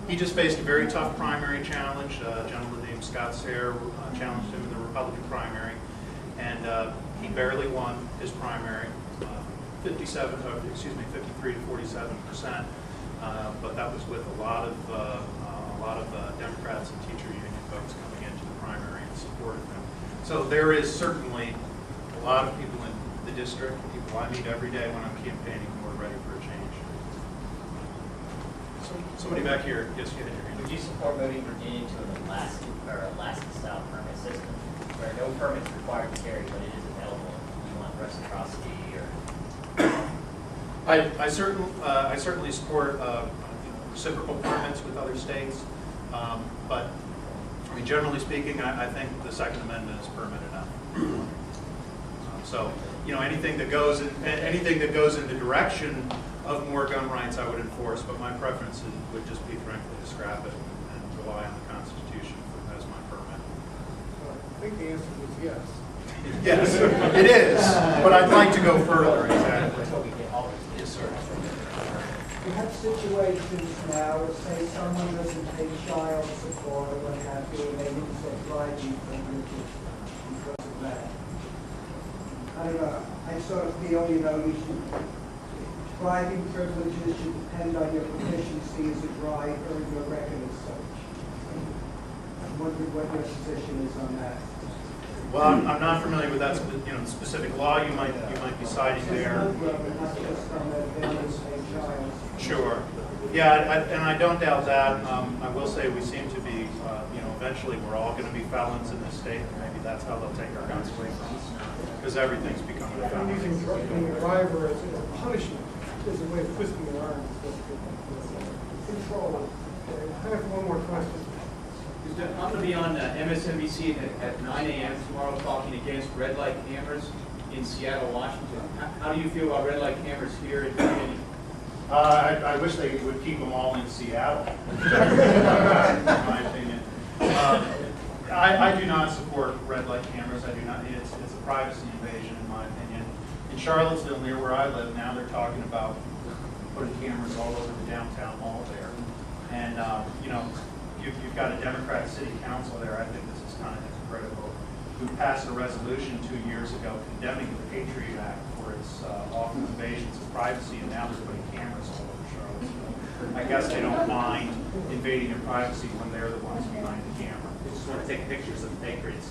He just faced a very tough primary challenge. A gentleman named Scott Sayre challenged him in the Republican primary, and he barely won his primary, 53 to 47%. But that was with a lot of Democrats and teacher union folks coming into the primary and supporting him. So there is certainly a lot of people in the district, people I meet every day when I'm campaigning, who are ready for a change. Somebody back here, yes, you had your hand. Would you support voting Virginia to an Alaska-style permit system where no permits required to carry, but it is available? Do you want reciprocity or? I certainly support reciprocal permits with other states, but I mean, generally speaking, I think the Second Amendment is permit enough. So, you know, anything that goes in the direction of more gun rights, I would enforce. But my preference would just be, frankly, to scrap it and rely on the Constitution as my permit. I think the answer is yes. Yes, it is. But I'd like to go further. Exactly. Yes, sir. We have situations now where, say, someone doesn't take child support or what have you, and they lose their driving privileges because of that. I don't know. I sort of feel, you know, driving privileges should depend on your proficiency as a driver and your record as such. I'm wondering what your position is on that. Well, I'm not familiar with that specific law you might be citing there. Sure. Yeah, and I don't doubt that. I will say we seem to be, eventually we're all going to be felons in this state. Maybe that's how they'll take our guns away from us, because everything's becoming a felony. Using being a driver as a punishment is a way of twisting their arms. Control. I have one more question. I'm going to be on MSNBC at 9 a.m. tomorrow talking against red light cameras in Seattle, Washington. How do you feel about red light cameras here in Virginia? I wish they would keep them all in Seattle, in my opinion. I do not support red light cameras. I do not. It's a privacy invasion, in my opinion. In Charlottesville, near where I live now, they're talking about putting cameras all over the downtown mall there. And, you've got a Democrat city council there. I think this is kind of hypocritical, who passed a resolution 2 years ago condemning the Patriot Act for its awful invasions of privacy, and now they're putting cameras all over Charlottesville. I guess they don't mind invading your privacy when they're the ones behind the camera. They just want to take pictures of the Patriots.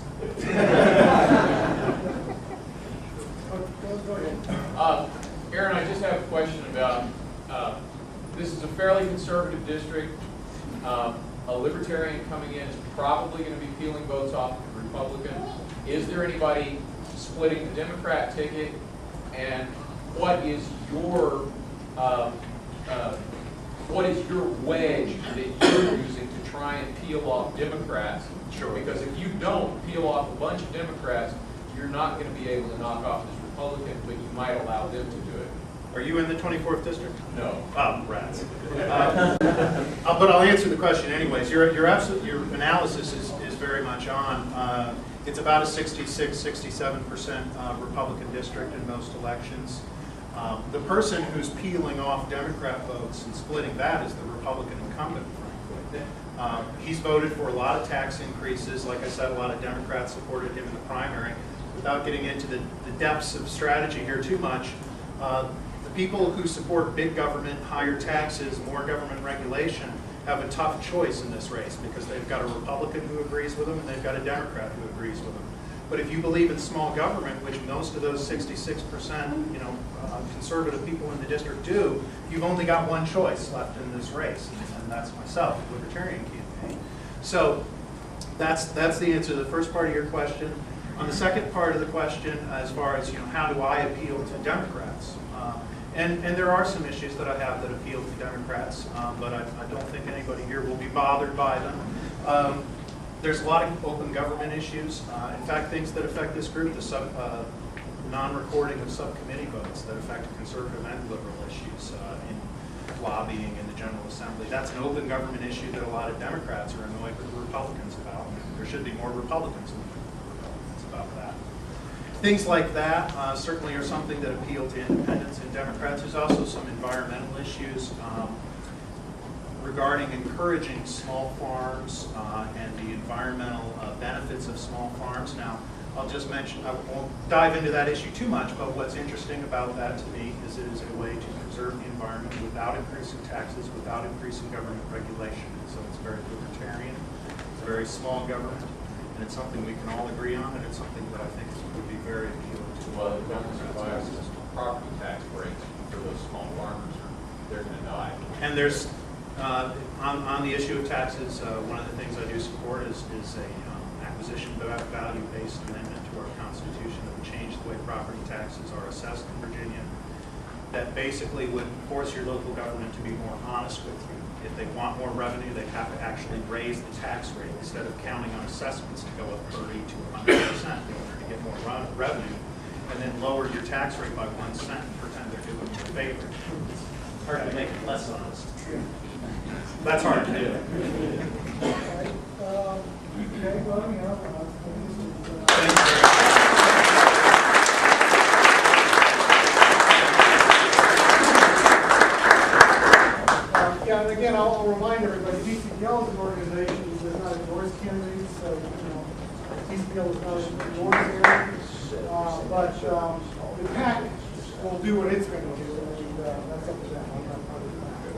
Arin, I just have a question about, this is a fairly conservative district. A libertarian coming in is probably going to be peeling votes off of the Republican. Is there anybody splitting the Democrat ticket? And what is your wedge that you're using to try and peel off Democrats? Sure. Because if you don't peel off a bunch of Democrats, you're not going to be able to knock off this Republican, but you might allow them to do it. Are you in the 24th district? No. Oh, rats. But I'll answer the question anyways. Your analysis is very much on. It's about a 66, 67% Republican district in most elections. The person who's peeling off Democrat votes and splitting that is the Republican incumbent, frankly. He's voted for a lot of tax increases. Like I said, a lot of Democrats supported him in the primary. Without getting into the depths of strategy here too much, people who support big government, higher taxes, more government regulation have a tough choice in this race, because they've got a Republican who agrees with them and they've got a Democrat who agrees with them. But if you believe in small government, which most of those 66% conservative people in the district do, you've only got one choice left in this race, and that's myself, the Libertarian campaign. So that's the answer to the first part of your question. On the second part of the question, as far as how do I appeal to Democrats? And there are some issues that I have that appeal to Democrats, but I don't think anybody here will be bothered by them. There's a lot of open government issues. In fact, things that affect this group, the non-recording of subcommittee votes that affect conservative and liberal issues in lobbying in the General Assembly. That's an open government issue that a lot of Democrats are annoyed with the Republicans about. There should be more Republicans than Republicans about that. Things like that certainly are something that appeal to independents and Democrats. There's also some environmental issues. regarding encouraging small farms and the environmental benefits of small farms. Now, I'll just mention, I won't dive into that issue too much, but what's interesting about that to me is it is a way to preserve the environment without increasing taxes, without increasing government regulation. So it's very libertarian, it's a very small government, and it's something we can all agree on, and it's something that I think would be very appealing to Well, the government provides property tax breaks for those small farmers, or they're going to die. And there's, on the issue of taxes, one of the things I do support is a acquisition value-based amendment to our Constitution that would change the way property taxes are assessed in Virginia. That basically would force your local government to be more honest with you. If they want more revenue, they have to actually raise the tax rate instead of counting on assessments to go up 30 to 100% in order to get more revenue, and then lower your tax rate by 1 cent and pretend they're doing you a favor. It's hard to make it less honest. That's hard to do. Okay, well, you know, Thank you very much. yeah, and again, I'll remind everybody, VCDL is an organization that does not endorse candidates, so, you know, VCDL is not endorsed here. But the PAC will do what it's going to do, and that's up to them. I'm not part of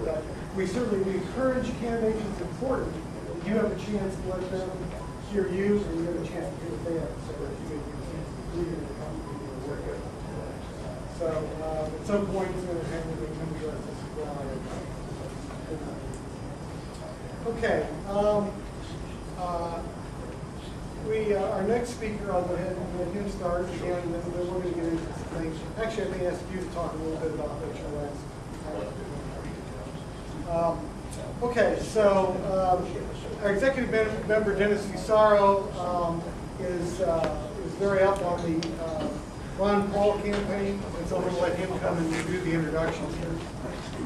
that. But we certainly encourage candidates. It's important that you have a chance to let them hear you, and you have a chance to hear them, so that you can lead in the company and work with. So at some point, it's going to have to come to us as well. Okay. Our next speaker, I'll go ahead and let him start again, and then we're going to get into some things. Actually, I may ask you to talk a little bit about HOS. Okay, so our executive member, Dennis Fusaro, is very up on the Ron Paul campaign, and so I'm going to let him come and do the introductions here.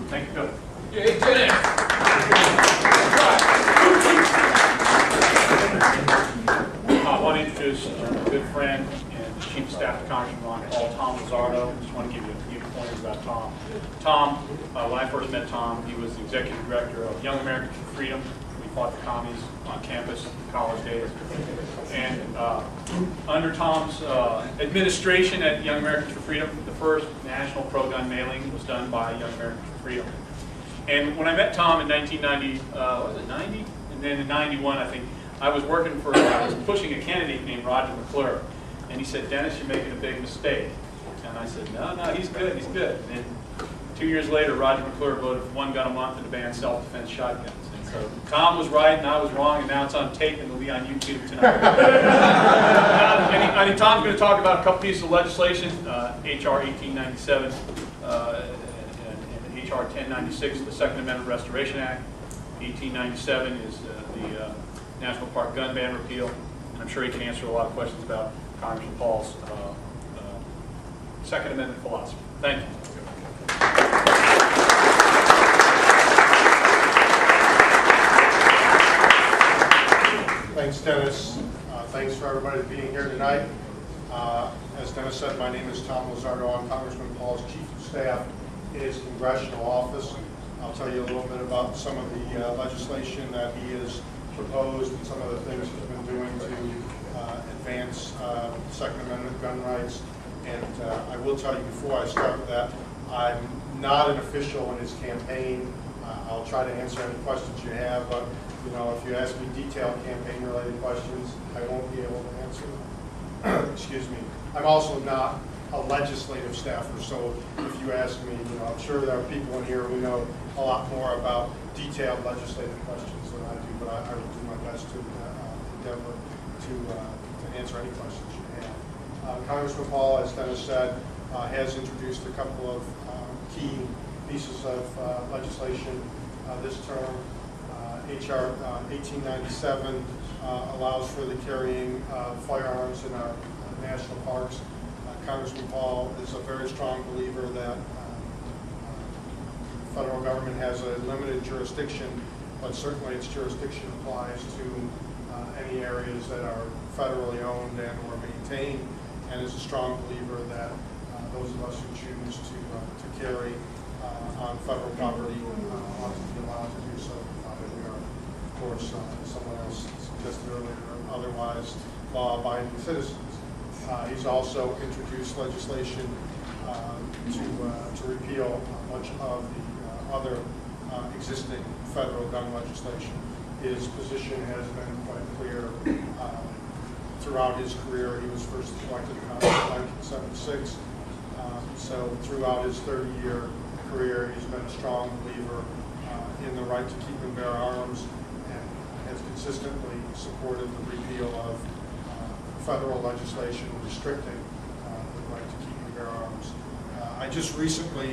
Thank you, Bill. Yay, Dennis! I want to introduce a good friend and Chief of Staff to Congressman Ron Paul, Tom Lizardo. Just want to give you a few pointers about Tom. Tom, when I first met Tom, he was the Executive Director of Young Americans for Freedom. We fought the commies on campus in college days. And under Tom's administration at Young Americans for Freedom, the first national pro-gun mailing was done by Young Americans for Freedom. And when I met Tom in 1990, was it 90? And then in 91, I think, I was pushing a candidate named Roger McClure. And he said, Dennis, you're making a big mistake. And I said, no, he's good, he's good. And then 2 years later, Roger McClure voted for 1 gun a month and to ban self-defense shotguns. And so Tom was right and I was wrong, and now it's on tape and it'll be on YouTube tonight. I think Tom's going to talk about a couple pieces of legislation, H.R. 1897 and H.R. 1096, the Second Amendment Restoration Act. 1897 is the National Park gun ban repeal. And I'm sure he can answer a lot of questions about Congressman Paul's Second Amendment philosophy. Thank you. Thanks, Dennis. Thanks for everybody being here tonight. As Dennis said, my name is Tom Lizardo. I'm Congressman Paul's Chief of Staff in his congressional office. I'll tell you a little bit about some of the legislation that he has proposed and some of the things he's been doing to advance Second Amendment gun rights. And I will tell you before I start that I'm not an official in his campaign. I'll try to answer any questions you have, but you know, if you ask me detailed campaign-related questions, I won't be able to answer them. Excuse me. I'm also not a legislative staffer, so if you ask me, you know, I'm sure there are people in here who know a lot more about detailed legislative questions than I do, but I will do my best to endeavor to answer any questions you have. Congressman Paul, as Dennis said, has introduced a couple of key pieces of legislation this term. H.R. 1897 allows for the carrying of firearms in our national parks. Congressman Paul is a very strong believer that the federal government has a limited jurisdiction, but certainly its jurisdiction applies to any areas that are federally owned and or maintained, and is a strong believer that those of us who choose to carry on federal property ought to be allowed to do so. course, someone else suggested earlier, otherwise law-abiding citizens. He's also introduced legislation to repeal much of the other existing federal gun legislation. His position has been quite clear throughout his career. He was first elected in Congress in 1976. So throughout his 30-year career, he's been a strong believer in the right to keep and bear arms, and has consistently supported the repeal of federal legislation restricting the right to keep and bear arms. I just recently